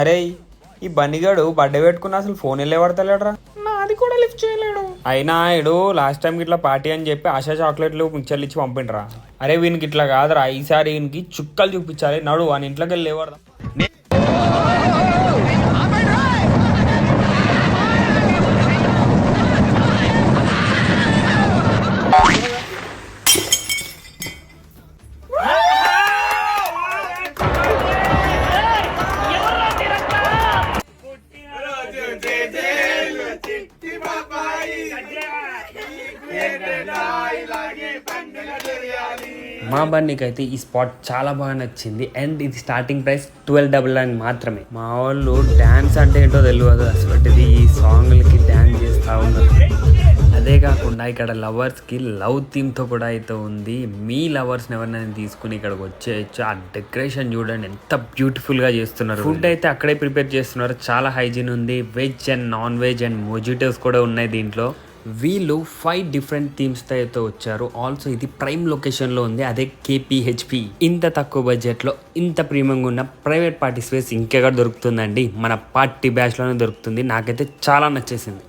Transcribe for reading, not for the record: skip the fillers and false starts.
అరే ఈ బన్నిగాడు బర్త్డే పెట్టుకున్న అసలు ఫోన్ వెళ్ళే పడతలేడరా, నాది కూడా లిఫ్ట్ చేయలేడు. అయినా ఇడు లాస్ట్ టైం ఇట్లా పార్టీ అని చెప్పి ఆశా చాక్లెట్లు మిక్చర్లు ఇచ్చి పంపిండ్రా. అరే వీనికి ఇట్లా కాదురా, ఈసారి వీనికి చుక్కలు చూపించాలి. నడు అని ఇంట్లోకి వెళ్ళి లేవడదా. మా బన్నీకి అయితే ఈ స్పాట్ చాలా బాగా నచ్చింది. అండ్ ఇది స్టార్టింగ్ ప్రైస్ 1299 మాత్రమే. మా వాళ్ళు డ్యాన్స్ అంటే ఏంటో తెలియదు అసలు, ఈ సాంగ్లకి డ్యాన్స్ చేస్తూ ఉన్నారు. అదే కాకుండా ఇక్కడ లవర్స్కి లవ్ థీమ్తో కూడా అయితే ఉంది. మీ లవర్స్ని ఎవరినైనా తీసుకుని ఇక్కడికి వచ్చేయచ్చు. ఆ డెకరేషన్ చూడండి ఎంత బ్యూటిఫుల్గా చేస్తున్నారు. ఫుడ్ అయితే అక్కడే ప్రిపేర్ చేస్తున్నారు, చాలా హైజీన్ ఉంది. Veg and non veg and mojitos కూడా ఉన్నాయి దీంట్లో. వీళ్ళు 5 డిఫరెంట్ థీమ్స్తో అయితే వచ్చారు. ఆల్సో ఇది ప్రైమ్ లొకేషన్లో ఉంది, అదే KPHP. ఇంత తక్కువ బడ్జెట్లో ఇంత ప్రీమియంగా ఉన్న ప్రైవేట్ పార్టీ స్పేస్ ఇంకెక్కడ దొరుకుతుందండి? మన పార్టీ బ్యాచ్లోనే దొరుకుతుంది. నాకైతే చాలా నచ్చేసింది.